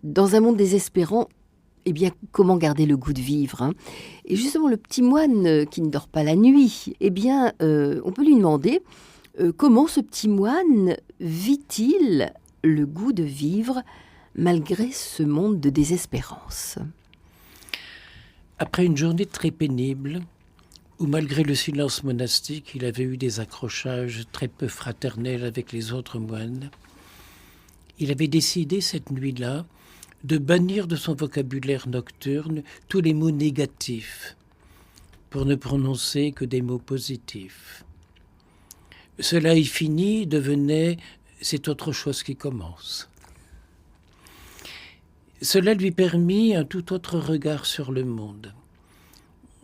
Dans un monde désespérant, eh bien, comment garder le goût de vivre, hein? Et justement, le petit moine qui ne dort pas la nuit, eh bien, on peut lui demander comment ce petit moine vit-il le goût de vivre malgré ce monde de désespérance. Après une journée très pénible, où malgré le silence monastique, il avait eu des accrochages très peu fraternels avec les autres moines, il avait décidé cette nuit-là de bannir de son vocabulaire nocturne tous les mots négatifs, pour ne prononcer que des mots positifs. Cela est fini devenait « c'est autre chose qui commence ». Cela lui permit un tout autre regard sur le monde.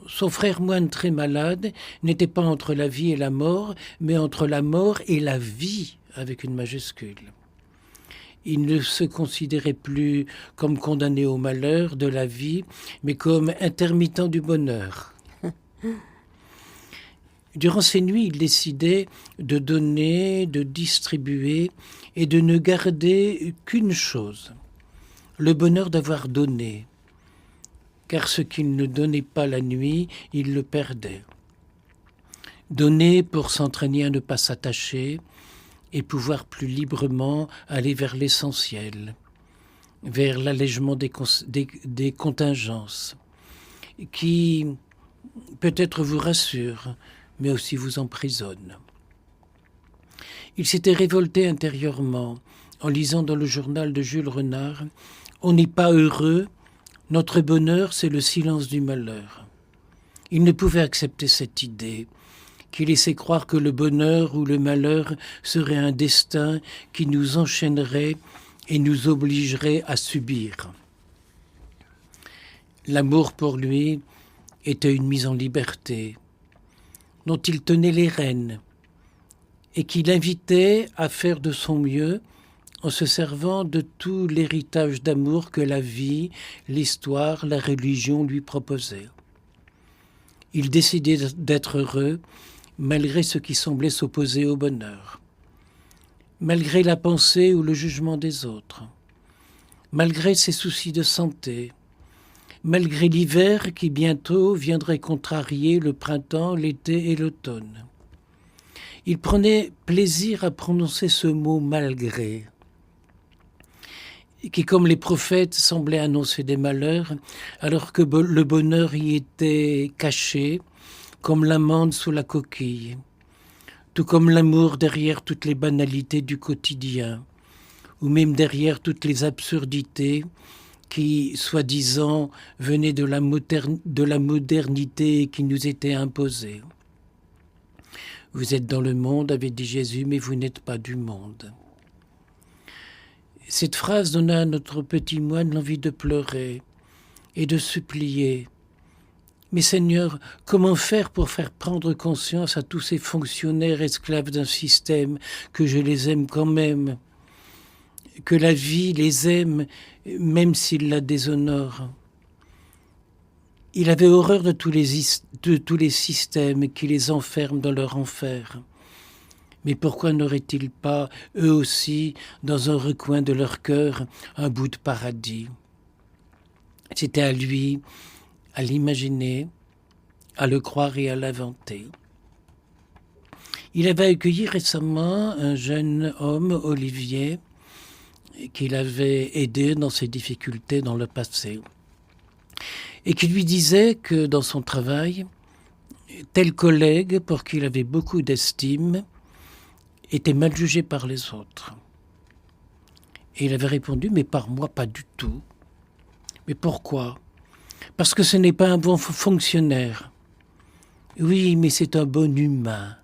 Son frère moine très malade n'était pas entre la vie et la mort, mais entre la mort et la vie avec une majuscule. Il ne se considérait plus comme condamné au malheur de la vie, mais comme intermittent du bonheur. Durant ces nuits, il décidait de donner, de distribuer et de ne garder qu'une chose, le bonheur d'avoir donné, car ce qu'il ne donnait pas la nuit, il le perdait. Donner pour s'entraîner à ne pas s'attacher et pouvoir plus librement aller vers l'essentiel, vers l'allègement des contingences, qui peut-être vous rassure, mais aussi vous emprisonne. Il s'était révolté intérieurement en lisant dans le journal de Jules Renard « On n'est pas heureux, notre bonheur c'est le silence du malheur ». Il ne pouvait accepter cette idée qui laissait croire que le bonheur ou le malheur serait un destin qui nous enchaînerait et nous obligerait à subir. L'amour pour lui était une mise en liberté dont il tenait les rênes et qui l'invitait à faire de son mieux en se servant de tout l'héritage d'amour que la vie, l'histoire, la religion lui proposaient. Il décidait d'être heureux malgré ce qui semblait s'opposer au bonheur, malgré la pensée ou le jugement des autres, malgré ses soucis de santé, malgré l'hiver qui bientôt viendrait contrarier le printemps, l'été et l'automne. Il prenait plaisir à prononcer ce mot « malgré », qui, comme les prophètes, semblait annoncer des malheurs, alors que le bonheur y était caché, comme l'amande sous la coquille, tout comme l'amour derrière toutes les banalités du quotidien, ou même derrière toutes les absurdités qui, soi-disant, venaient de la modernité qui nous était imposée. Vous êtes dans le monde, avait dit Jésus, mais vous n'êtes pas du monde. Cette phrase donna à notre petit moine l'envie de pleurer et de supplier. Mais Seigneur, comment faire pour faire prendre conscience à tous ces fonctionnaires esclaves d'un système que je les aime quand même, que la vie les aime même s'il la déshonore. Il avait horreur de tous les systèmes qui les enferment dans leur enfer. Mais pourquoi n'auraient-ils pas, eux aussi, dans un recoin de leur cœur, un bout de paradis? C'était à lui, à l'imaginer, à le croire et à l'inventer. Il avait accueilli récemment un jeune homme, Olivier, qu'il avait aidé dans ses difficultés dans le passé, et qui lui disait que dans son travail, tel collègue, pour qui il avait beaucoup d'estime, était mal jugé par les autres. Et il avait répondu, mais par moi, pas du tout. Mais pourquoi ? Parce que ce n'est pas un bon fonctionnaire. Oui, mais c'est un bon humain.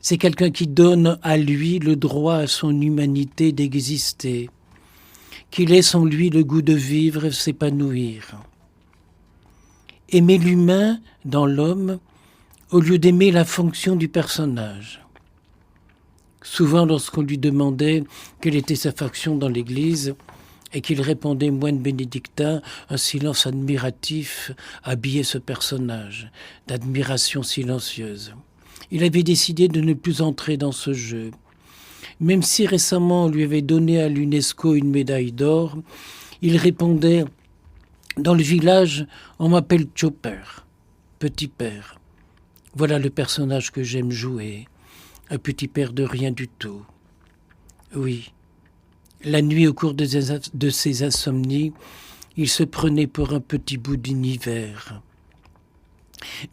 C'est quelqu'un qui donne à lui le droit à son humanité d'exister, qui laisse en lui le goût de vivre et s'épanouir. Aimer l'humain dans l'homme au lieu d'aimer la fonction du personnage. Souvent, lorsqu'on lui demandait quelle était sa fonction dans l'Église, et qu'il répondait moine bénédictin, un silence admiratif habillait ce personnage, d'admiration silencieuse. Il avait décidé de ne plus entrer dans ce jeu, Même si récemment on lui avait donné à l'UNESCO une médaille d'or, il répondait « Dans le village, on m'appelle Chopper, petit père. Voilà le personnage que j'aime jouer, un petit père de rien du tout. » Oui, la nuit, au cours de ses insomnies, il se prenait pour un petit bout d'univers,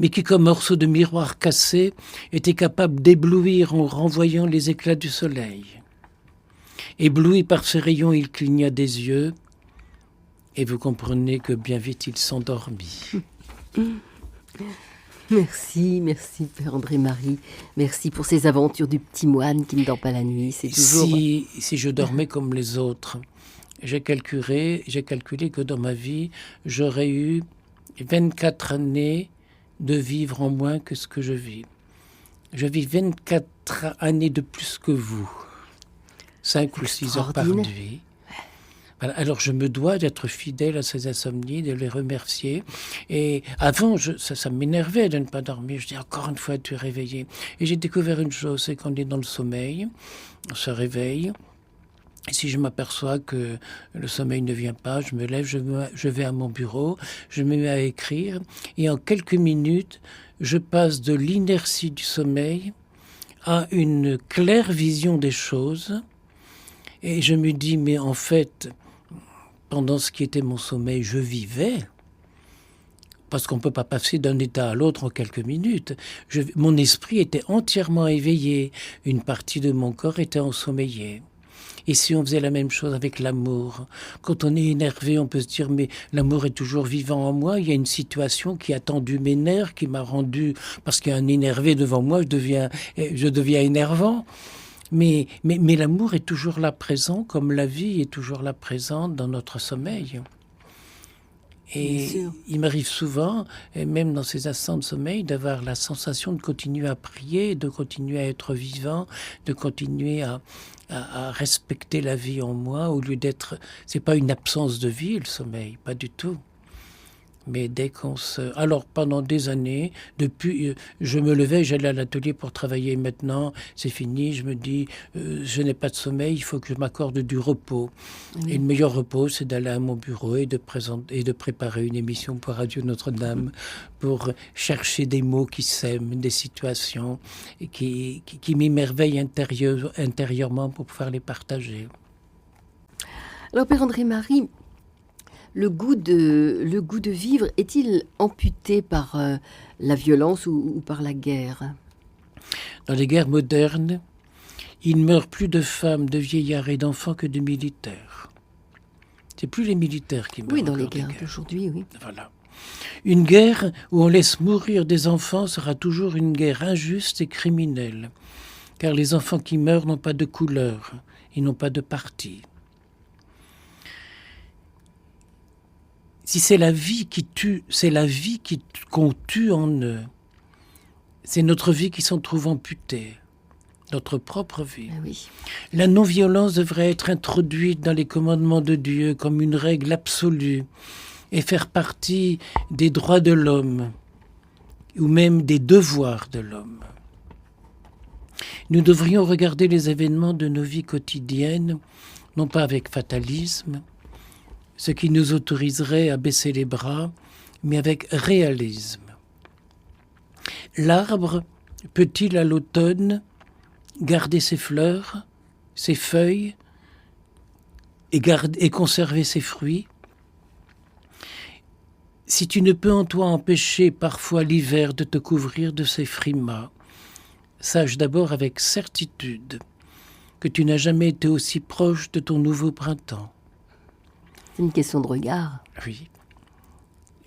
mais qui, comme morceau de miroir cassé, était capable d'éblouir en renvoyant les éclats du soleil. Ébloui par ces rayons, il cligna des yeux, et vous comprenez que bien vite il s'endormit. Merci, merci Père André-Marie. Merci pour ces aventures du petit moine qui ne dort pas la nuit. C'est toujours... Si je dormais comme les autres, j'ai calculé que dans ma vie, j'aurais eu 24 années de vivre en moins que ce que je vis. Je vis 24 années de plus que vous. 5 ou 6 heures par nuit. Voilà. Alors je me dois d'être fidèle à ces insomnies, de les remercier. Et avant, ça m'énervait de ne pas dormir. Je dis encore une fois, tu es réveillé. Et j'ai découvert une chose, c'est qu'on est dans le sommeil, on se réveille. Et si je m'aperçois que le sommeil ne vient pas, je me lève, je vais à mon bureau, je me mets à écrire. Et en quelques minutes, je passe de l'inertie du sommeil à une claire vision des choses. Et je me dis, mais en fait, pendant ce qui était mon sommeil, je vivais. Parce qu'on ne peut pas passer d'un état à l'autre en quelques minutes. Mon esprit était entièrement éveillé. Une partie de mon corps était ensommeillée. Et si on faisait la même chose avec l'amour, quand on est énervé, on peut se dire, mais l'amour est toujours vivant en moi. Il y a une situation qui a tendu mes nerfs, qui m'a rendu, parce qu'il y a un énervé devant moi, je deviens énervant. Mais l'amour est toujours là présent, comme la vie est toujours là présente dans notre sommeil. Et il m'arrive souvent, et même dans ces instants de sommeil, d'avoir la sensation de continuer à prier, de continuer à être vivant, de continuer à respecter la vie en moi, au lieu d'être... C'est pas une absence de vie, le sommeil, pas du tout. Mais dès qu'on se... Alors, pendant des années, depuis, je me levais, j'allais à l'atelier pour travailler. Maintenant, c'est fini. Je me dis, je n'ai pas de sommeil, il faut que je m'accorde du repos. Oui. Et le meilleur repos, c'est d'aller à mon bureau et de préparer une émission pour Radio Notre-Dame, pour chercher des mots qui s'aiment, des situations qui m'émerveillent intérieurement pour pouvoir les partager. Alors, Père André-Marie, le goût de vivre est-il amputé par la violence ou par la guerre ? Dans les guerres modernes, il meurt plus de femmes, de vieillards et d'enfants que de militaires. C'est plus les militaires qui meurent. Oui, dans les guerres d'aujourd'hui, oui. Voilà. Une guerre où on laisse mourir des enfants sera toujours une guerre injuste et criminelle, car les enfants qui meurent n'ont pas de couleur, ils n'ont pas de parti. Si c'est la vie qui tue, c'est la vie qu'on tue en eux. C'est notre vie qui s'en trouve amputée, notre propre vie. Oui. La non-violence devrait être introduite dans les commandements de Dieu comme une règle absolue et faire partie des droits de l'homme ou même des devoirs de l'homme. Nous devrions regarder les événements de nos vies quotidiennes, non pas avec fatalisme, ce qui nous autoriserait à baisser les bras, mais avec réalisme. L'arbre peut-il à l'automne garder ses fleurs, ses feuilles et conserver ses fruits ? Si tu ne peux en toi empêcher parfois l'hiver de te couvrir de ses frimas, sache d'abord avec certitude que tu n'as jamais été aussi proche de ton nouveau printemps. C'est une question de regard. Oui.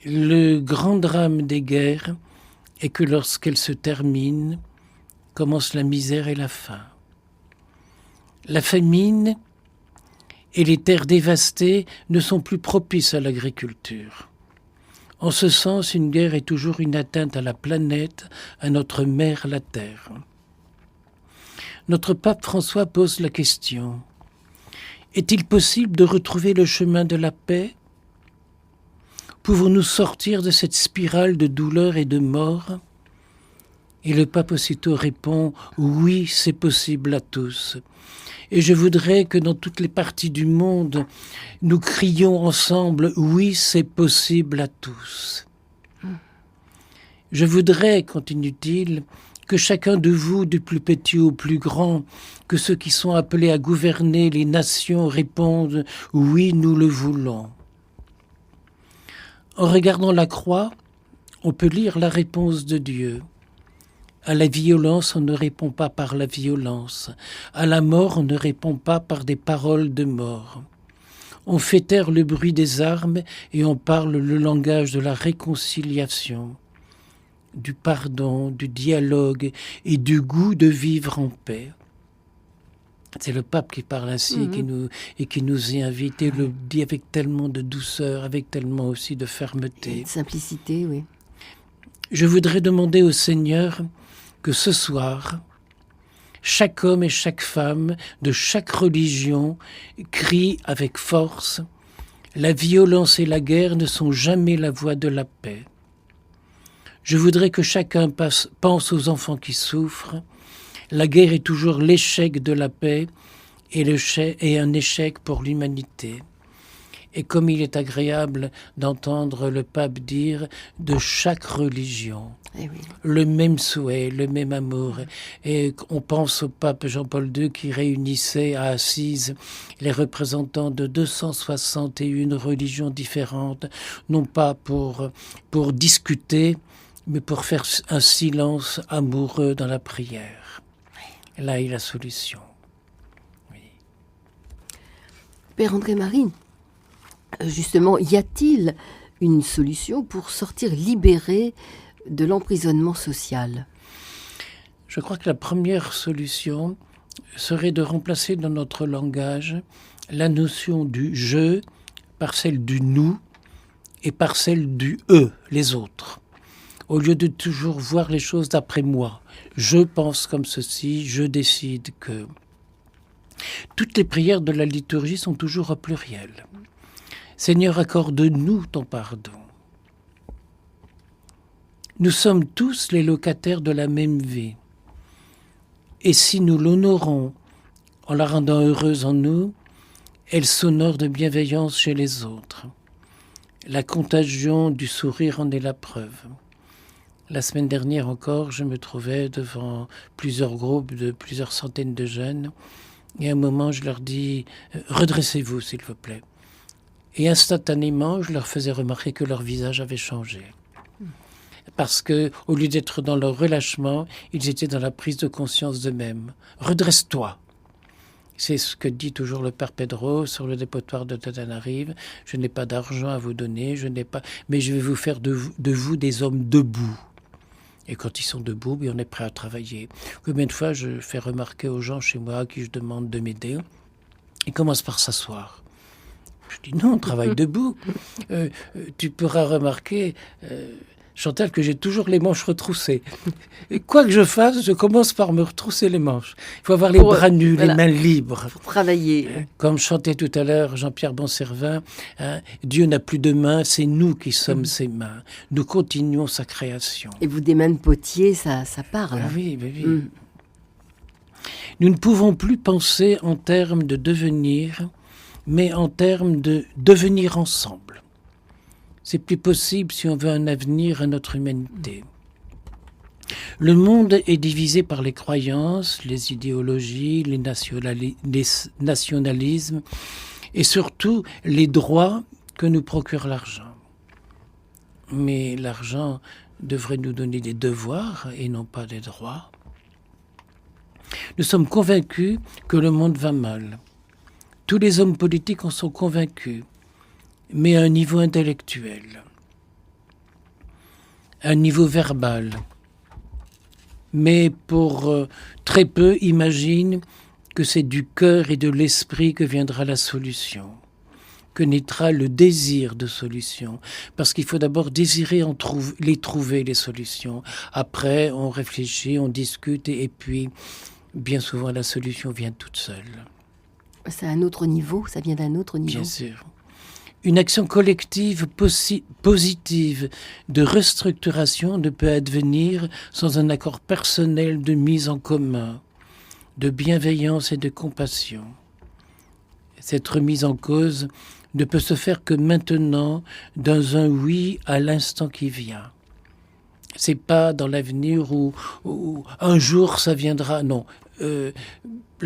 Le grand drame des guerres est que lorsqu'elles se terminent, commencent la misère et la faim. La famine et les terres dévastées ne sont plus propices à l'agriculture. En ce sens, une guerre est toujours une atteinte à la planète, à notre mère, la Terre. Notre pape François pose la question: est-il possible de retrouver le chemin de la paix ? Pouvons-nous sortir de cette spirale de douleur et de mort ? Et le pape aussitôt répond « Oui, c'est possible à tous ». Et je voudrais que dans toutes les parties du monde, nous crions ensemble « Oui, c'est possible à tous ». Je voudrais, continue-t-il, que chacun de vous, du plus petit au plus grand, que ceux qui sont appelés à gouverner les nations répondent « Oui, nous le voulons ». En regardant la croix, on peut lire la réponse de Dieu. À la violence, on ne répond pas par la violence. À la mort, on ne répond pas par des paroles de mort. On fait taire le bruit des armes et on parle le langage de la réconciliation, du pardon, du dialogue et du goût de vivre en paix. C'est le pape qui parle ainsi et qui nous y invite et le dit avec tellement de douceur, avec tellement aussi de fermeté. Et de simplicité, oui. Je voudrais demander au Seigneur que ce soir, chaque homme et chaque femme de chaque religion crie avec force « La violence et la guerre ne sont jamais la voie de la paix ». Je voudrais que chacun pense aux enfants qui souffrent. La guerre est toujours l'échec de la paix et un échec pour l'humanité. Et comme il est agréable d'entendre le pape dire de chaque religion, Eh oui. le même souhait, le même amour. Et on pense au pape Jean-Paul II qui réunissait à Assise les représentants de 261 religions différentes, non pas pour discuter, mais pour faire un silence amoureux dans la prière. Là est la solution. Oui. Père André-Marie, justement, y a-t-il une solution pour sortir libéré de l'emprisonnement social? Je crois que la première solution serait de remplacer dans notre langage la notion du « je » par celle du « nous » et par celle du « eux », les autres. Au lieu de toujours voir les choses d'après moi. Je pense comme ceci, je décide que... Toutes les prières de la liturgie sont toujours au pluriel. Seigneur, accorde-nous ton pardon. Nous sommes tous les locataires de la même vie. Et si nous l'honorons en la rendant heureuse en nous, elle s'honore de bienveillance chez les autres. La contagion du sourire en est la preuve. La semaine dernière encore, je me trouvais devant plusieurs groupes de plusieurs centaines de jeunes. Et à un moment, je leur dis « Redressez-vous, s'il vous plaît ». Et instantanément, je leur faisais remarquer que leur visage avait changé. Parce que, au lieu d'être dans leur relâchement, ils étaient dans la prise de conscience d'eux-mêmes. « Redresse-toi ». C'est ce que dit toujours le Père Pedro sur le dépotoir de Tananarive. « Je n'ai pas d'argent à vous donner, mais je vais vous faire de vous des hommes debout. » Et quand ils sont debout, on est prêt à travailler. Combien de fois je fais remarquer aux gens chez moi à qui je demande de m'aider, ils commencent par s'asseoir. Je dis non, on travaille debout. Tu pourras remarquer, Chantal, que j'ai toujours les manches retroussées. Et quoi que je fasse, je commence par me retrousser les manches. Il faut avoir les bras nus, voilà, les mains libres. Pour travailler. Comme chantait tout à l'heure Jean-Pierre Bonservin, Dieu n'a plus de mains, c'est nous qui sommes ses mains. Nous continuons sa création. Et vous, des mains de potier, ça parle. Oui, oui. Nous ne pouvons plus penser en termes de devenir, mais en termes de devenir ensemble. C'est plus possible si on veut un avenir à notre humanité. Le monde est divisé par les croyances, les idéologies, les nationalismes et surtout les droits que nous procure l'argent. Mais l'argent devrait nous donner des devoirs et non pas des droits. Nous sommes convaincus que le monde va mal. Tous les hommes politiques en sont convaincus, mais à un niveau intellectuel, à un niveau verbal. Mais pour très peu imaginent que c'est du cœur et de l'esprit que viendra la solution, que naîtra le désir de solution. Parce qu'il faut d'abord désirer les trouver, les solutions. Après, on réfléchit, on discute et puis, bien souvent, la solution vient toute seule. C'est un autre niveau, ça vient d'un autre niveau. Bien sûr. Une action collective positive de restructuration ne peut advenir sans un accord personnel de mise en commun, de bienveillance et de compassion. Cette remise en cause ne peut se faire que maintenant, dans un oui à l'instant qui vient. C'est pas dans l'avenir où un jour ça viendra, non. Le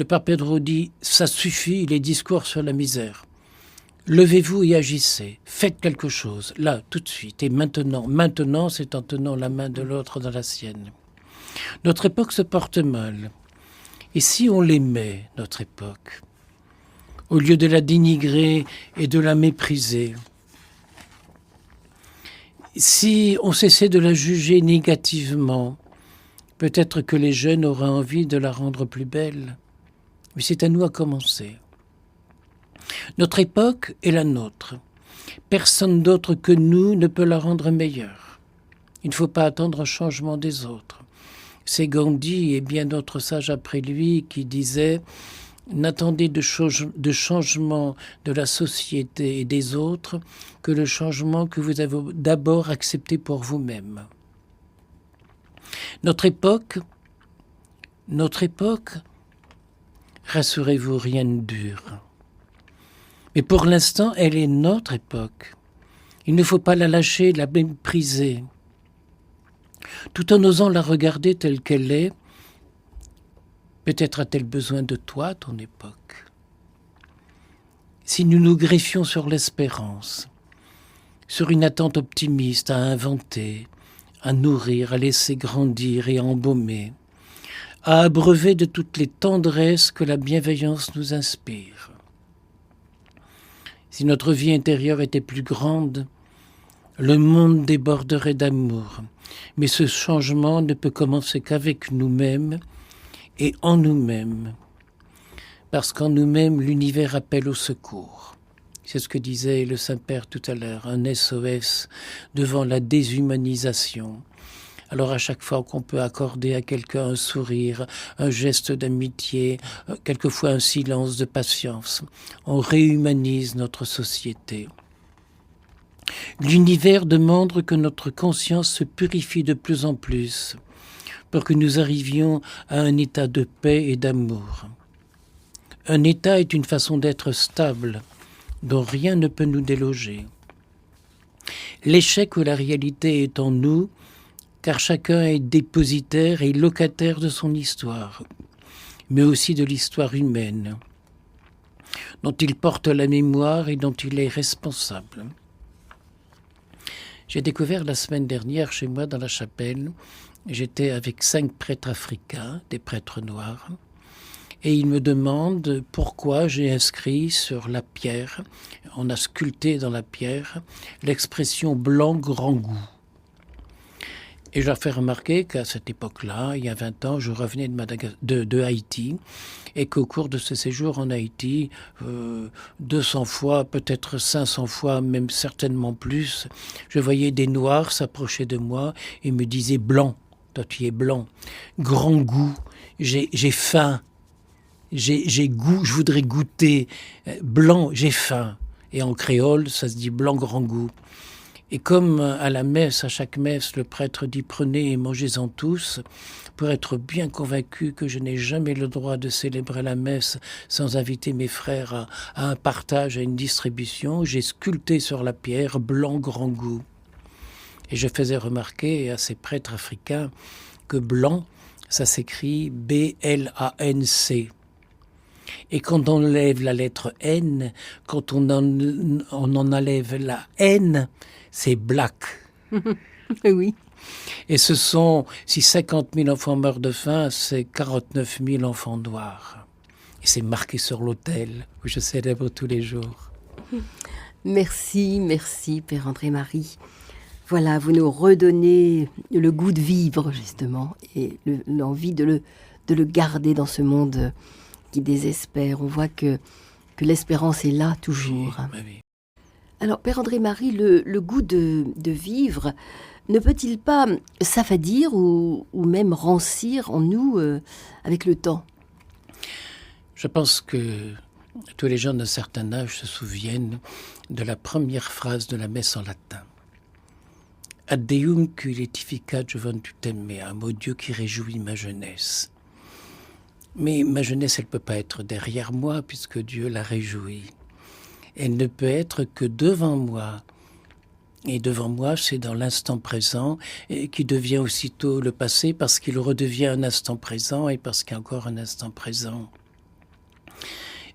Père Pedro dit, ça suffit, les discours sur la misère. Levez-vous et agissez, faites quelque chose, là, tout de suite, et maintenant. Maintenant, c'est en tenant la main de l'autre dans la sienne. Notre époque se porte mal. Et si on l'aimait, notre époque, au lieu de la dénigrer et de la mépriser, si on cessait de la juger négativement, peut-être que les jeunes auraient envie de la rendre plus belle. Mais c'est à nous à commencer. Notre époque est la nôtre. Personne d'autre que nous ne peut la rendre meilleure. Il ne faut pas attendre un changement des autres. C'est Gandhi et bien d'autres sages après lui qui disaient « N'attendez de changement de la société et des autres que le changement que vous avez d'abord accepté pour vous-même. » Notre époque, rassurez-vous, rien ne dure. Mais pour l'instant, elle est notre époque. Il ne faut pas la lâcher, la mépriser. Tout en osant la regarder telle qu'elle est, peut-être a-t-elle besoin de toi, ton époque. Si nous nous greffions sur l'espérance, sur une attente optimiste à inventer, à nourrir, à laisser grandir et à embaumer, à abreuver de toutes les tendresses que la bienveillance nous inspire. Si notre vie intérieure était plus grande, le monde déborderait d'amour. Mais ce changement ne peut commencer qu'avec nous-mêmes et en nous-mêmes. Parce qu'en nous-mêmes, l'univers appelle au secours. C'est ce que disait le Saint-Père tout à l'heure, un SOS devant la déshumanisation. Alors à chaque fois qu'on peut accorder à quelqu'un un sourire, un geste d'amitié, quelquefois un silence de patience, on réhumanise notre société. L'univers demande que notre conscience se purifie de plus en plus pour que nous arrivions à un état de paix et d'amour. Un état est une façon d'être stable, dont rien ne peut nous déloger. L'échec ou la réalité est en nous, car chacun est dépositaire et locataire de son histoire, mais aussi de l'histoire humaine, dont il porte la mémoire et dont il est responsable. J'ai découvert la semaine dernière chez moi dans la chapelle, j'étais avec 5 prêtres africains, des prêtres noirs, et ils me demandent pourquoi j'ai inscrit sur la pierre, on a sculpté dans la pierre, l'expression « blanc grand goût ». Et je leur fais remarquer qu'à cette époque-là, il y a 20 ans, je revenais de Haïti et qu'au cours de ce séjour en Haïti, 200 fois, peut-être 500 fois, même certainement plus, je voyais des Noirs s'approcher de moi et me disaient « blanc, toi tu es blanc, grand goût, j'ai faim, j'ai goût, je voudrais goûter, blanc, j'ai faim ». Et en créole, ça se dit « blanc, grand goût ». Et comme à la messe, à chaque messe, le prêtre dit « prenez et mangez-en tous », pour être bien convaincu que je n'ai jamais le droit de célébrer la messe sans inviter mes frères à un partage, à une distribution, j'ai sculpté sur la pierre « blanc grand goût ». Et je faisais remarquer à ces prêtres africains que « blanc », ça s'écrit B-L-A-N-C. Et quand on enlève la lettre N, quand on en enlève la N, c'est black. Oui. Et ce sont, si 50 000 enfants meurent de faim, c'est 49 000 enfants noirs. Et c'est marqué sur l'autel où je célèbre tous les jours. Merci, Père André-Marie. Voilà, vous nous redonnez le goût de vivre, justement, et l'envie de le garder dans ce monde qui désespère. On voit que l'espérance est là toujours. Oui. Alors, Père André-Marie, le goût de vivre ne peut-il pas s'affadir ou même rancir en nous avec le temps ? Je pense que Tous les gens d'un certain âge se souviennent de la première phrase de la messe en latin. Ad Deum qui laetificat juventutem mea, un mot Dieu qui réjouit ma jeunesse. Mais ma jeunesse, elle ne peut pas être derrière moi puisque Dieu la réjouit. Elle ne peut être que devant moi. Et devant moi, c'est dans l'instant présent et qui devient aussitôt le passé parce qu'il redevient un instant présent et parce qu'il y a encore un instant présent.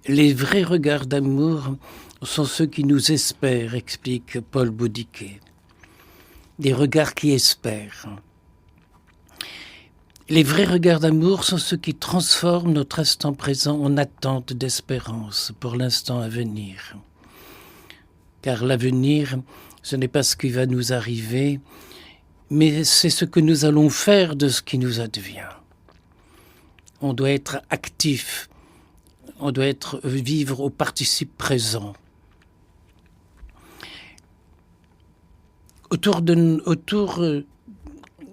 Les vrais regards d'amour sont ceux qui nous espèrent, explique Paul Boudiquet. Des regards qui espèrent. Les vrais regards d'amour sont ceux qui transforment notre instant présent en attente d'espérance pour l'instant à venir. Car l'avenir, ce n'est pas ce qui va nous arriver, mais c'est ce que nous allons faire de ce qui nous advient. On doit être actif, on doit vivre au participe présent.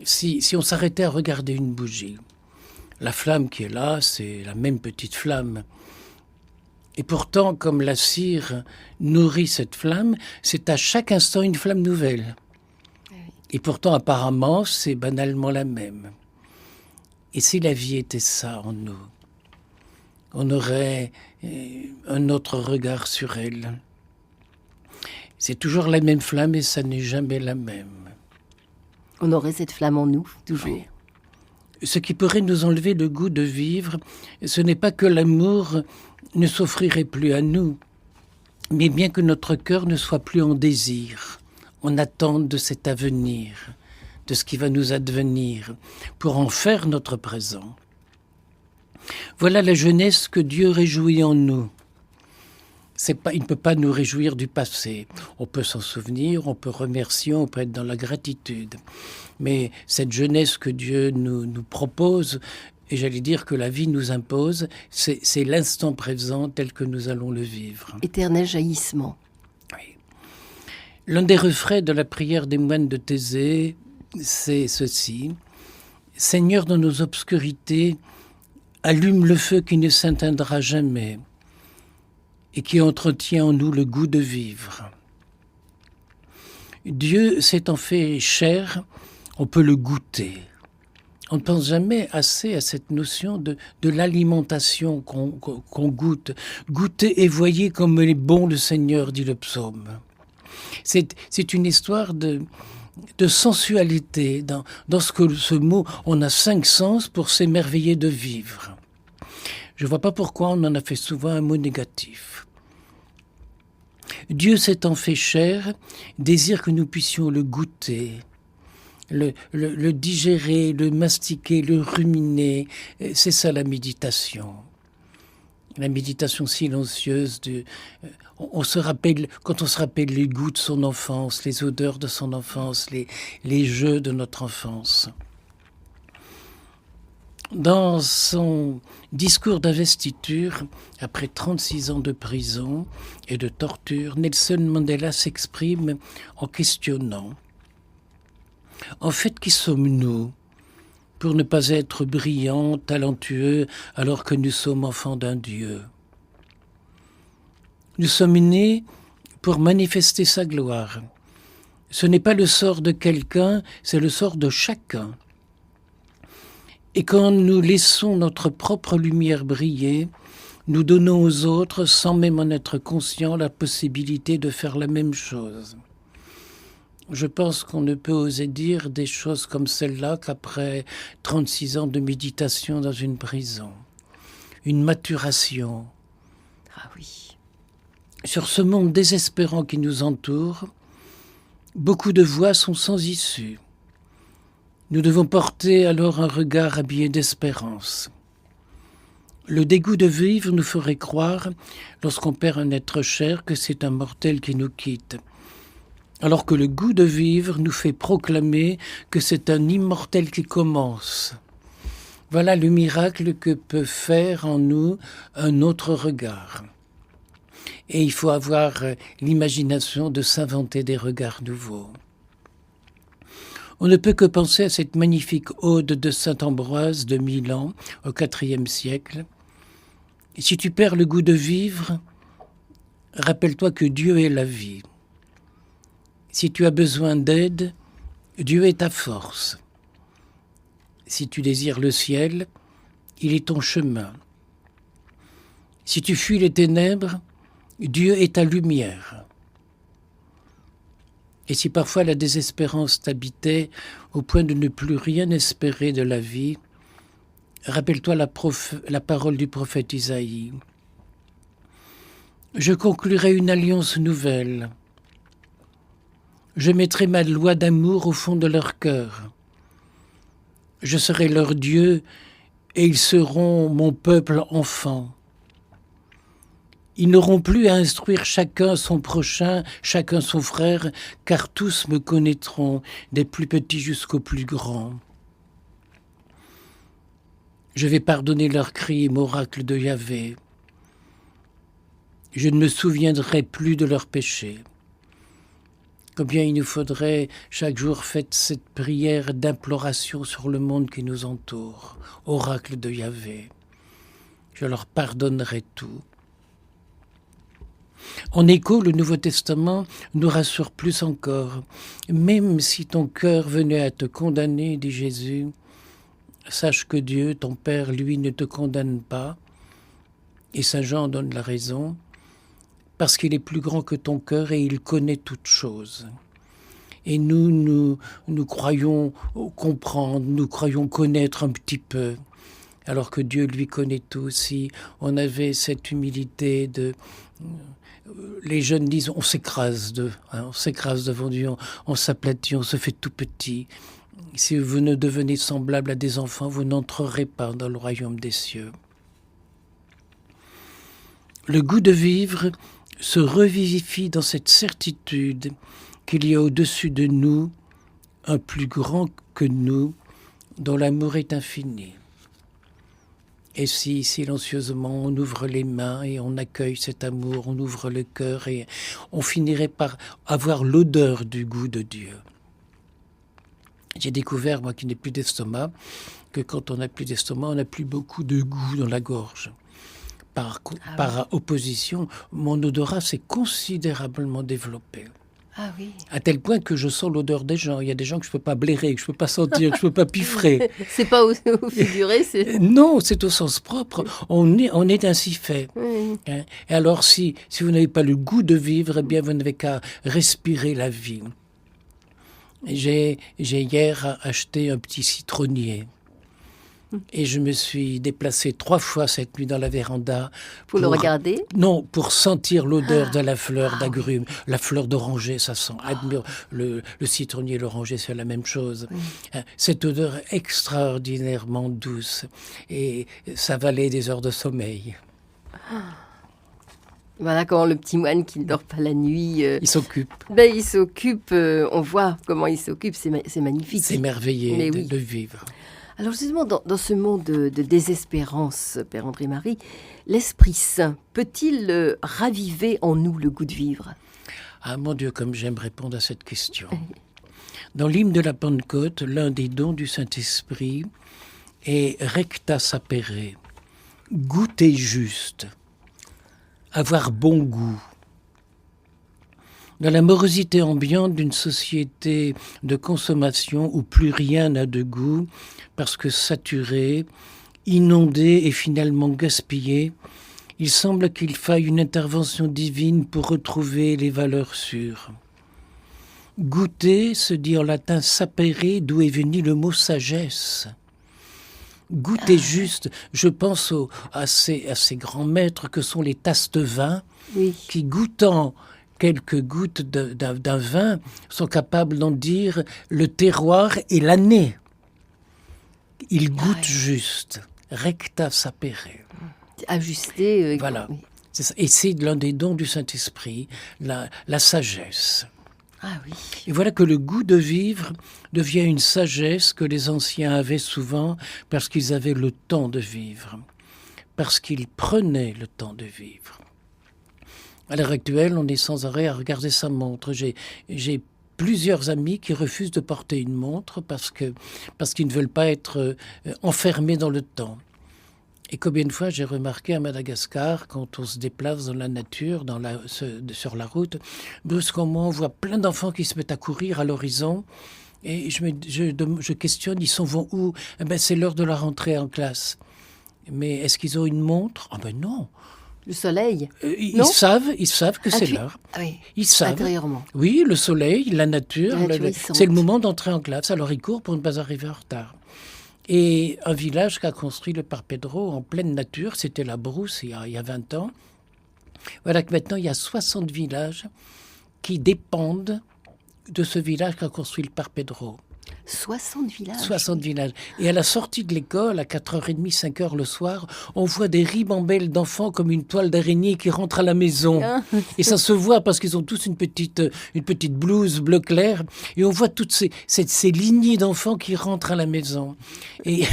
Si on s'arrêtait à regarder une bougie, la flamme qui est là, c'est la même petite flamme. Et pourtant, comme la cire nourrit cette flamme, c'est à chaque instant une flamme nouvelle. Et pourtant, apparemment, c'est banalement la même. Et si la vie était ça en nous, on aurait un autre regard sur elle. C'est toujours la même flamme et ça n'est jamais la même. On aurait cette flamme en nous, toujours. Oui. Ce qui pourrait nous enlever le goût de vivre, ce n'est pas que l'amour ne s'offrirait plus à nous, mais bien que notre cœur ne soit plus en désir, en attente de cet avenir, de ce qui va nous advenir, pour en faire notre présent. Voilà la jeunesse que Dieu réjouit en nous. Il ne peut pas nous réjouir du passé. On peut s'en souvenir, on peut remercier, on peut être dans la gratitude. Mais cette jeunesse que Dieu nous propose, et j'allais dire que la vie nous impose, c'est l'instant présent tel que nous allons le vivre. Éternel jaillissement. Oui. L'un des refrains de la prière des moines de Thésée, c'est ceci. « Seigneur, dans nos obscurités, allume le feu qui ne s'éteindra jamais et qui entretient en nous le goût de vivre. » Dieu s'étant fait chair, on peut le goûter. On ne pense jamais assez à cette notion de l'alimentation qu'on goûte. Goûter et voyez comme est bon le Seigneur, dit le psaume. C'est une histoire de sensualité. Dans ce mot, on a 5 sens pour s'émerveiller de vivre. Je ne vois pas pourquoi on en a fait souvent un mot négatif. Dieu s'étant fait chair, désire que nous puissions le goûter, le digérer, le mastiquer, le ruminer. C'est ça la méditation. La méditation silencieuse. On se rappelle, quand on se rappelle les goûts de son enfance, les odeurs de son enfance, les jeux de notre enfance. Dans son discours d'investiture, après 36 ans de prison et de torture, Nelson Mandela s'exprime en questionnant. En fait, qui sommes-nous pour ne pas être brillants, talentueux, alors que nous sommes enfants d'un Dieu? Nous sommes nés pour manifester sa gloire. Ce n'est pas le sort de quelqu'un, c'est le sort de chacun. Et quand nous laissons notre propre lumière briller, nous donnons aux autres, sans même en être conscients, la possibilité de faire la même chose. Je pense qu'on ne peut oser dire des choses comme celle-là qu'après 36 ans de méditation dans une prison. Une maturation. Ah oui. Sur ce monde désespérant qui nous entoure, beaucoup de voix sont sans issue. Nous devons porter alors un regard habillé d'espérance. Le dégoût de vivre nous ferait croire, lorsqu'on perd un être cher, que c'est un mortel qui nous quitte, alors que le goût de vivre nous fait proclamer que c'est un immortel qui commence. Voilà le miracle que peut faire en nous un autre regard. Et il faut avoir l'imagination de s'inventer des regards nouveaux. On ne peut que penser à cette magnifique ode de saint Ambroise de Milan au IVe siècle. Si tu perds le goût de vivre, rappelle-toi que Dieu est la vie. Si tu as besoin d'aide, Dieu est ta force. Si tu désires le ciel, il est ton chemin. Si tu fuis les ténèbres, Dieu est ta lumière. Et si parfois la désespérance t'habitait au point de ne plus rien espérer de la vie, rappelle-toi la parole du prophète Isaïe. Je conclurai une alliance nouvelle. Je mettrai ma loi d'amour au fond de leur cœur. Je serai leur Dieu et ils seront mon peuple enfant. Ils n'auront plus à instruire chacun son prochain, chacun son frère, car tous me connaîtront, des plus petits jusqu'aux plus grands. Je vais pardonner leurs cris, oracle de Yahvé. Je ne me souviendrai plus de leurs péchés. Combien il nous faudrait chaque jour faire cette prière d'imploration sur le monde qui nous entoure, oracle de Yahvé. Je leur pardonnerai tout. En écho, le Nouveau Testament nous rassure plus encore. Même si ton cœur venait à te condamner, dit Jésus, sache que Dieu, ton Père, lui, ne te condamne pas. Et Saint Jean donne la raison, parce qu'il est plus grand que ton cœur et il connaît toutes choses. Et nous croyons comprendre, nous croyons connaître un petit peu, alors que Dieu, lui, connaît tout. Si on avait cette humilité de... Les jeunes disent on s'écrase devant Dieu, on s'aplatit, on se fait tout petit. Si vous ne devenez semblable à des enfants, vous n'entrerez pas dans le royaume des cieux. Le goût de vivre se revivifie dans cette certitude qu'il y a au-dessus de nous un plus grand que nous, dont l'amour est infini. Et si, silencieusement, on ouvre les mains et on accueille cet amour, on ouvre le cœur et on finirait par avoir l'odeur du goût de Dieu. J'ai découvert, moi qui n'ai plus d'estomac, que quand on n'a plus d'estomac, on n'a plus beaucoup de goût dans la gorge. Par opposition, mon odorat s'est considérablement développé. Ah oui. À tel point que je sens l'odeur des gens. Il y a des gens que je ne peux pas blairer, que je ne peux pas sentir, que je ne peux pas piffrer. C'est pas au figuré, c'est... Non, c'est au sens propre. On est ainsi fait. Oui. Hein? Et alors, si vous n'avez pas le goût de vivre, eh bien, vous n'avez qu'à respirer la vie. J'ai hier acheté un petit citronnier. Et je me suis déplacé 3 fois cette nuit dans la véranda. Pour le regarder? Non, pour sentir l'odeur de la fleur d'agrumes. La fleur d'oranger, ça sent. Le citronnier et l'oranger, c'est la même chose. Oui. Cette odeur extraordinairement douce. Et ça valait des heures de sommeil. Voilà comment le petit moine qui ne dort pas la nuit... il s'occupe. Il s'occupe, on voit comment il s'occupe, c'est magnifique. C'est merveilleux oui. de vivre. Alors justement, dans ce monde de désespérance, Père André-Marie, l'Esprit Saint peut-il raviver en nous le goût de vivre? Ah mon Dieu, comme j'aime répondre à cette question. Dans l'hymne de la Pentecôte, l'un des dons du Saint-Esprit est recta sapere, goûter juste, avoir bon goût. Dans la morosité ambiante d'une société de consommation où plus rien n'a de goût, parce que saturé, inondé et finalement gaspillé, il semble qu'il faille une intervention divine pour retrouver les valeurs sûres. Goûter se dit en latin sapere, d'où est venu le mot sagesse. Goûter juste, je pense à ces grands maîtres que sont les tastes-vins, oui, qui goûtant quelques gouttes d'un vin sont capables d'en dire le terroir et l'année. Ils goûtent juste, recta sapere. Ajusté. Voilà. Oui. C'est ça. Et c'est l'un des dons du Saint-Esprit, la sagesse. Ah oui. Et voilà que le goût de vivre devient une sagesse que les anciens avaient souvent parce qu'ils avaient le temps de vivre, parce qu'ils prenaient le temps de vivre. À l'heure actuelle, on est sans arrêt à regarder sa montre. J'ai plusieurs amis qui refusent de porter une montre parce qu'ils ne veulent pas être enfermés dans le temps. Et combien de fois j'ai remarqué à Madagascar, quand on se déplace dans la nature, sur la route, brusquement on voit plein d'enfants qui se mettent à courir à l'horizon. Et je questionne, ils s'en vont où? Eh ben, c'est l'heure de la rentrée en classe. Mais est-ce qu'ils ont une montre? Ah ben non. Le soleil? Ils savent que c'est l'heure. Oui, Ils savent. intérieurement. Oui, le soleil, la nature, ils c'est le moment d'entrer en classe. Alors ils courent pour ne pas arriver en retard. Et un village qu'a construit le Père Pedro en pleine nature, c'était la Brousse il y a 20 ans. Voilà que maintenant il y a 60 villages qui dépendent de ce village qu'a construit le Père Pedro. 60 villages. 60 villages. Et à la sortie de l'école, à 4h30, 5h le soir, on voit des ribambelles d'enfants comme une toile d'araignée qui rentrent à la maison. Et ça se voit parce qu'ils ont tous une petite blouse bleu clair. Et on voit toutes ces lignées d'enfants qui rentrent à la maison. Et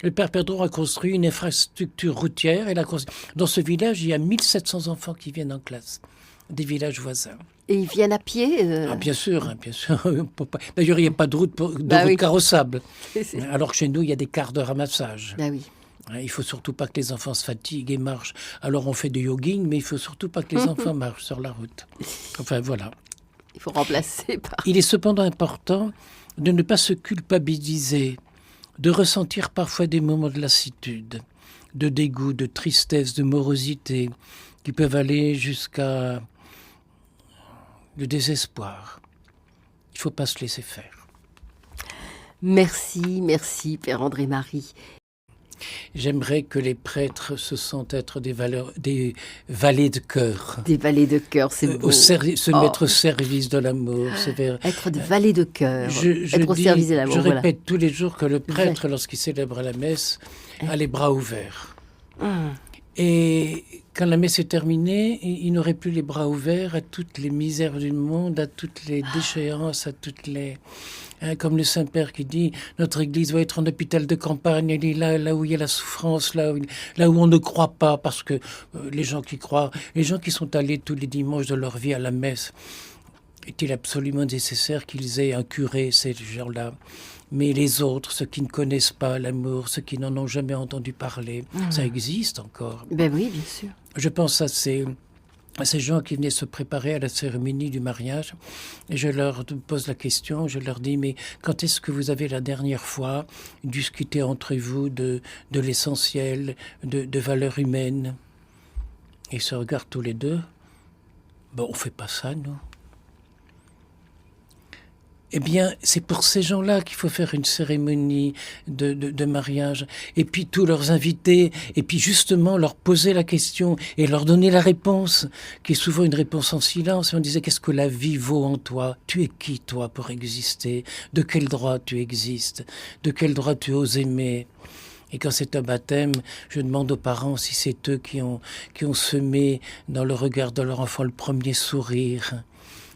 le Père Pedro a construit une infrastructure routière. Dans ce village, il y a 1700 enfants qui viennent en classe, des villages voisins. Et ils viennent à pied Bien sûr. D'ailleurs, il n'y a pas de route, carrossable. Alors que chez nous, il y a des cars de ramassage. Oui. Il ne faut surtout pas que les enfants se fatiguent et marchent. Alors on fait du jogging, mais il ne faut surtout pas que les enfants marchent sur la route. Enfin, voilà. Il faut remplacer par... Il est cependant important de ne pas se culpabiliser, de ressentir parfois des moments de lassitude, de dégoût, de tristesse, de morosité, qui peuvent aller jusqu'à le désespoir. Il ne faut pas se laisser faire. Merci, Père André-Marie. J'aimerais que les prêtres se sentent être des valets de cœur. Des valets de cœur, c'est beau. Mettre au service de l'amour. Être des valets de cœur, être au service de l'amour. Je répète tous les jours que le prêtre, lorsqu'il célèbre la messe, a les bras ouverts. Et quand la messe est terminée, il n'aurait plus les bras ouverts à toutes les misères du monde, à toutes les déchéances, à toutes les... comme le Saint-Père qui dit, notre Église va être un hôpital de campagne, elle est là où il y a la souffrance, là où on ne croit pas, parce que les gens qui croient, les gens qui sont allés tous les dimanches de leur vie à la messe, est-il absolument nécessaire qu'ils aient un curé, ces gens-là? Mais les autres, ceux qui ne connaissent pas l'amour, ceux qui n'en ont jamais entendu parler, ça existe encore. Ben oui, bien sûr. Je pense à ces gens qui venaient se préparer à la cérémonie du mariage, et je leur pose la question, je leur dis, mais quand est-ce que vous avez la dernière fois discuté entre vous de l'essentiel, de valeurs humaines? Et ils se regardent tous les deux. Bon, on ne fait pas ça, nous. Eh bien, c'est pour ces gens-là qu'il faut faire une cérémonie de mariage. Et puis tous leurs invités, et puis justement leur poser la question et leur donner la réponse, qui est souvent une réponse en silence. Et on disait, qu'est-ce que la vie vaut en toi? Tu es qui, toi, pour exister? De quel droit tu existes? De quel droit tu oses aimer? Et quand c'est un baptême, je demande aux parents si c'est eux qui ont semé dans le regard de leur enfant le premier sourire.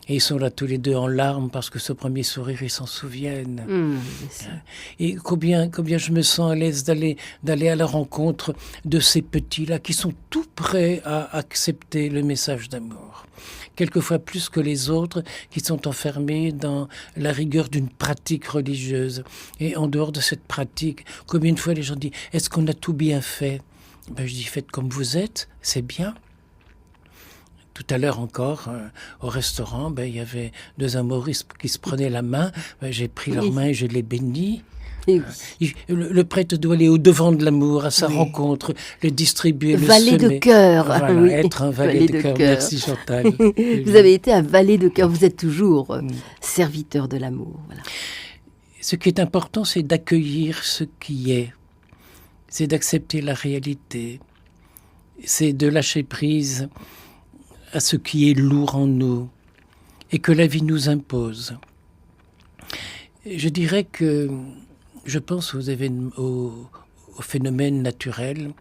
Et ils sont là tous les deux en larmes parce que ce premier sourire, ils s'en souviennent. Et combien je me sens à l'aise d'aller à la rencontre de ces petits-là qui sont tout prêts à accepter le message d'amour. Quelquefois plus que les autres qui sont enfermés dans la rigueur d'une pratique religieuse. Et en dehors de cette pratique, combien de fois les gens disent « Est-ce qu'on a tout bien fait ?» Je dis « Faites comme vous êtes, c'est bien. » Tout à l'heure encore, au restaurant, il y avait deux amoristes qui se prenaient la main. J'ai pris leurs mains et je les bénis. Le prêtre doit aller au-devant de l'amour, à sa rencontre, le distribuer, le valet semer. De cœur. Voilà, être un valet de cœur. Merci Chantal. Vous avez été un valet de cœur, vous êtes toujours serviteur de l'amour. Voilà. Ce qui est important, c'est d'accueillir ce qui est. C'est d'accepter la réalité. C'est de lâcher prise à ce qui est lourd en nous et que la vie nous impose. Je dirais que je pense aux phénomènes naturels.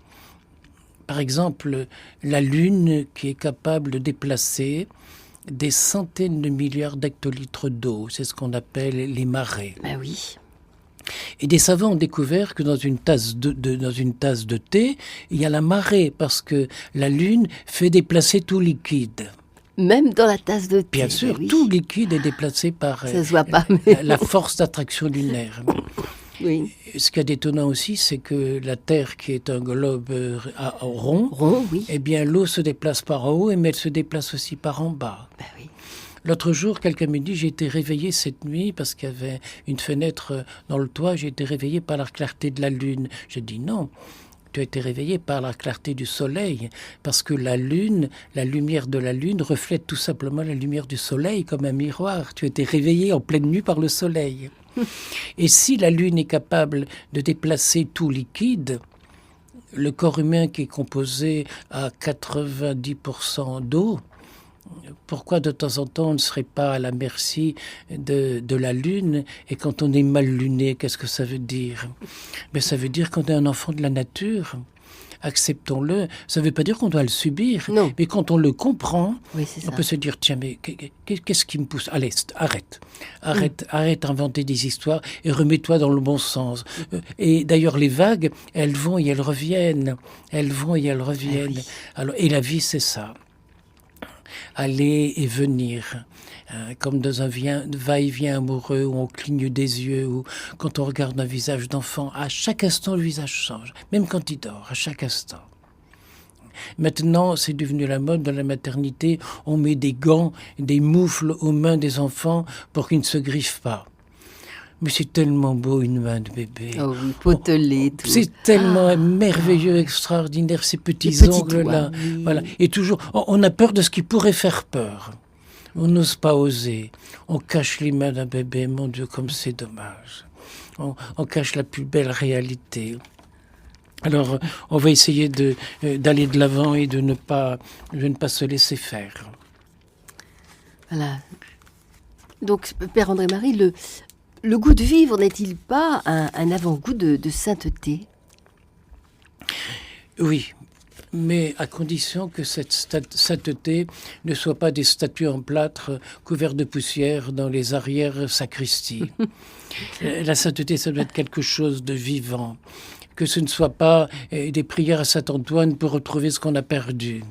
Par exemple, la Lune qui est capable de déplacer des centaines de milliards d'hectolitres d'eau. C'est ce qu'on appelle les marées. Ben oui. Et des savants ont découvert que dans une tasse de thé, il y a la marée, parce que la Lune fait déplacer tout liquide. Même dans la tasse de thé. Bien sûr, oui. tout liquide est déplacé par ça se voit pas, la force d'attraction lunaire. Oui. Ce qui est étonnant aussi, c'est que la Terre, qui est un globe rond, Oui. eh bien, l'eau se déplace par en haut, mais elle se déplace aussi par en bas. Ben oui. L'autre jour, quelqu'un me dit, j'ai été réveillé cette nuit parce qu'il y avait une fenêtre dans le toit, j'ai été réveillé par la clarté de la lune. Je dis non. Tu as été réveillé par la clarté du soleil, parce que la lune, la lumière de la lune reflète tout simplement la lumière du soleil comme un miroir. Tu as été réveillé en pleine nuit par le soleil. Et si la lune est capable de déplacer tout liquide, le corps humain qui est composé à 90% d'eau, pourquoi de temps en temps on ne serait pas à la merci de la lune? Et quand on est mal luné, qu'est-ce que ça veut dire? Ben, ça veut dire qu'on est un enfant de la nature. Acceptons-le. Ça ne veut pas dire qu'on doit le subir. Non. Mais quand on le comprend, Oui, c'est on ça. peut se dire, tiens, mais qu'est-ce qui me pousse? Allez, arrête d'inventer des histoires et remets-toi dans le bon sens. Et d'ailleurs, les vagues, elles vont et elles reviennent. Elles vont et elles reviennent. oui. Alors, et la vie, c'est ça. Aller et venir, comme dans un va-et-vient amoureux où on cligne des yeux, ou quand on regarde un visage d'enfant, à chaque instant le visage change, même quand il dort, à chaque instant. Maintenant, c'est devenu la mode dans la maternité, on met des gants, des moufles aux mains des enfants pour qu'ils ne se griffent pas. Mais c'est tellement beau une main de bébé. Oh oui, potelé, tout. C'est tellement merveilleux, extraordinaire, ces petits petits ongles-là. doigts, oui. Voilà. Et toujours, on a peur de ce qui pourrait faire peur. On n'ose pas oser. On cache les mains d'un bébé, mon Dieu, comme c'est dommage. On cache la plus belle réalité. Alors, on va essayer d'aller de l'avant et de ne pas se laisser faire. Voilà. Donc, Père André-Marie, le goût de vivre n'est-il pas un avant-goût de sainteté? Oui, mais à condition que cette sainteté ne soit pas des statues en plâtre couvertes de poussière dans les arrières sacristies. La sainteté, ça doit être quelque chose de vivant. Que ce ne soit pas des prières à Saint-Antoine pour retrouver ce qu'on a perdu.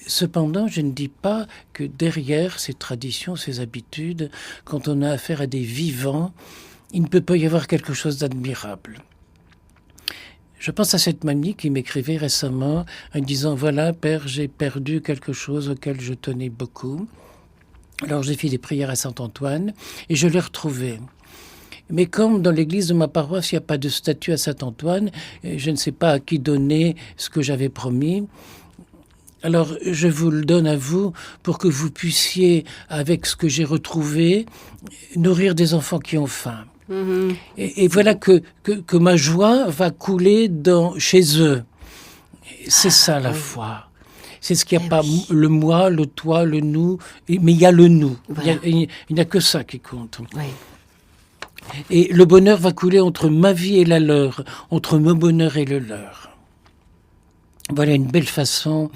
Cependant, je ne dis pas que derrière ces traditions, ces habitudes, quand on a affaire à des vivants, il ne peut pas y avoir quelque chose d'admirable. Je pense à cette mamie qui m'écrivait récemment en disant « Voilà, Père, j'ai perdu quelque chose auquel je tenais beaucoup. » Alors j'ai fait des prières à Saint-Antoine et je l'ai retrouvé. Mais comme dans l'église de ma paroisse, il n'y a pas de statue à Saint-Antoine, je ne sais pas à qui donner ce que j'avais promis. Alors, je vous le donne à vous pour que vous puissiez, avec ce que j'ai retrouvé, nourrir des enfants qui ont faim. Mmh. Et voilà que ma joie va couler chez eux. C'est ça la foi. C'est ce qu'il n'y a pas oui. le moi, le toi, le nous, mais il y a le nous. Voilà. Il n'y a que ça qui compte. Oui. Et le bonheur va couler entre ma vie et la leur, entre mon bonheur et le leur. Voilà une belle façon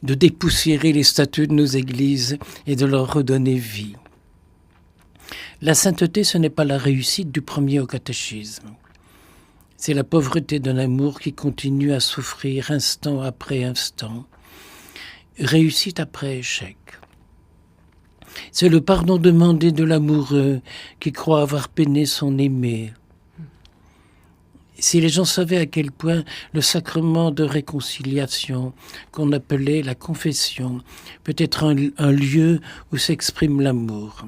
de dépoussiérer les statues de nos églises et de leur redonner vie. La sainteté, ce n'est pas la réussite du premier au catéchisme. C'est la pauvreté d'un amour qui continue à souffrir instant après instant, réussite après échec. C'est le pardon demandé de l'amoureux qui croit avoir peiné son aimé. Si les gens savaient à quel point le sacrement de réconciliation, qu'on appelait la confession, peut être un lieu où s'exprime l'amour.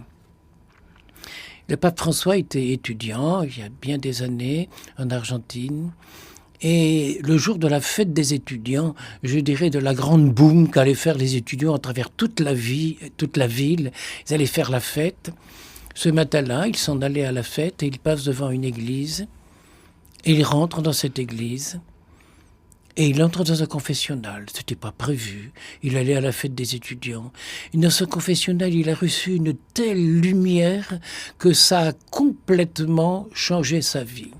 Le pape François était étudiant il y a bien des années en Argentine. Et le jour de la fête des étudiants, je dirais de la grande boum qu'allaient faire les étudiants à travers toute la ville, ils allaient faire la fête. Ce matin-là, ils s'en allaient à la fête et ils passent devant une église. Et il rentre dans cette église et il entre dans un confessionnal. Ce n'était pas prévu. Il allait à la fête des étudiants. Et dans ce confessionnal, il a reçu une telle lumière que ça a complètement changé sa vie.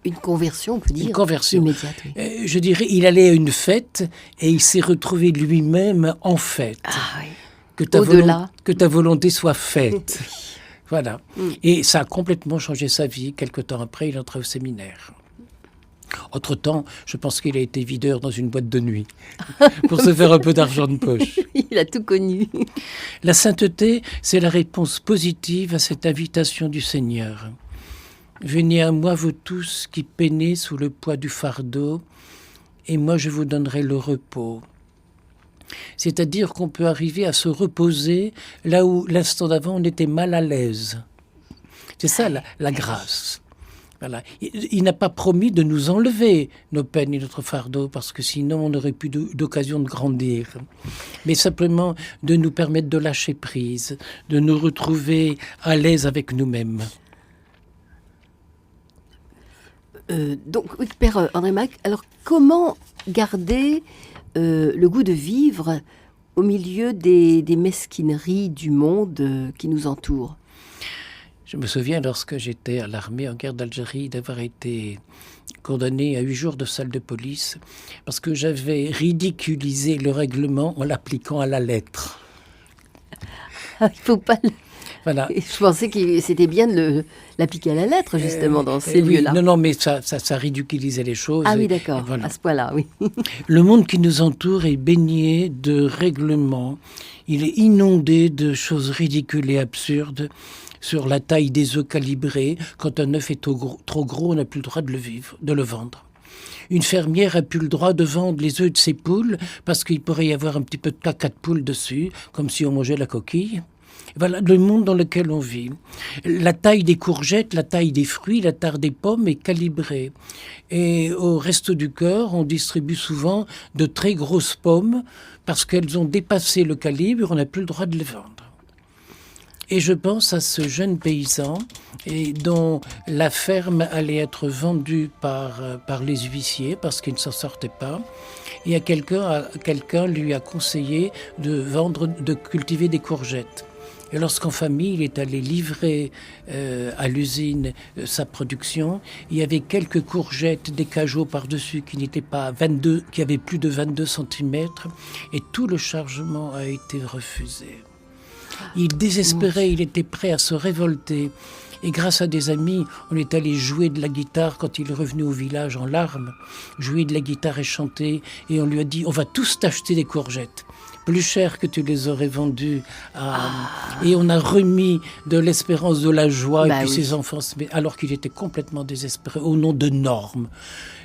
Une conversion, on peut dire. Une conversion. Immédiate, oui. Je dirais, il allait à une fête et il s'est retrouvé lui-même en fête. Ah oui. Que ta volonté soit faite. Voilà. Et ça a complètement changé sa vie. Quelque temps après, il entrait au séminaire. Entre-temps, je pense qu'il a été videur dans une boîte de nuit pour se faire un peu d'argent de poche. Il a tout connu. La sainteté, c'est la réponse positive à cette invitation du Seigneur. Venez à moi, vous tous qui peinez sous le poids du fardeau, et moi je vous donnerai le repos. C'est-à-dire qu'on peut arriver à se reposer là où l'instant d'avant on était mal à l'aise. C'est ça la grâce. Voilà. Il n'a pas promis de nous enlever nos peines et notre fardeau, parce que sinon on n'aurait plus d'occasion de grandir. Mais simplement de nous permettre de lâcher prise, de nous retrouver à l'aise avec nous-mêmes. Donc, oui, Père André Mac, alors comment garder le goût de vivre au milieu des mesquineries du monde qui nous entoure? Je me souviens, lorsque j'étais à l'armée en guerre d'Algérie, d'avoir été condamné à 8 jours de salle de police parce que j'avais ridiculisé le règlement en l'appliquant à la lettre. Il faut pas... Voilà. Je pensais que c'était bien de l'appliquer à la lettre, justement, dans ces oui, lieux-là. Non, mais ça ridiculisait les choses. Ah oui, d'accord, voilà. à ce point-là, oui. Le monde qui nous entoure est baigné de règlements. Il est inondé de choses ridicules et absurdes. Sur la taille des œufs calibrés, quand un œuf est trop gros, on n'a plus le droit de le vendre. Une fermière a plus le droit de vendre les œufs de ses poules parce qu'il pourrait y avoir un petit peu de caca de poule dessus, comme si on mangeait la coquille. Voilà le monde dans lequel on vit. La taille des courgettes, la taille des fruits, la taille des pommes est calibrée. Et au Resto du Cœur, on distribue souvent de très grosses pommes parce qu'elles ont dépassé le calibre, on n'a plus le droit de les vendre. Et je pense à ce jeune paysan dont la ferme allait être vendue par les huissiers parce qu'il ne s'en sortait pas. Et quelqu'un lui a conseillé de cultiver des courgettes. Et lorsqu'en famille, il est allé livrer à l'usine sa production, il y avait quelques courgettes, des cajots par-dessus qui avaient plus de 22 cm, et tout le chargement a été refusé. Il désespérait, il était prêt à se révolter. Et grâce à des amis, on est allé jouer de la guitare quand il est revenu au village en larmes. Jouer de la guitare et chanter. Et on lui a dit, on va tous t'acheter des courgettes. Plus cher que tu les aurais vendues. Et on a remis de l'espérance, de la joie. Et puis ses enfants, alors qu'il était complètement désespéré, au nom de normes.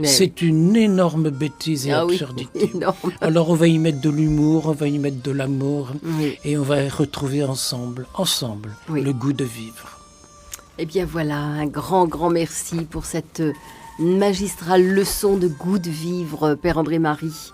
C'est une énorme bêtise et absurdité. Oui, alors on va y mettre de l'humour, on va y mettre de l'amour. Oui. Et on va retrouver ensemble, le goût de vivre. Eh bien voilà, un grand merci pour cette magistrale leçon de goût de vivre, Père André Marie.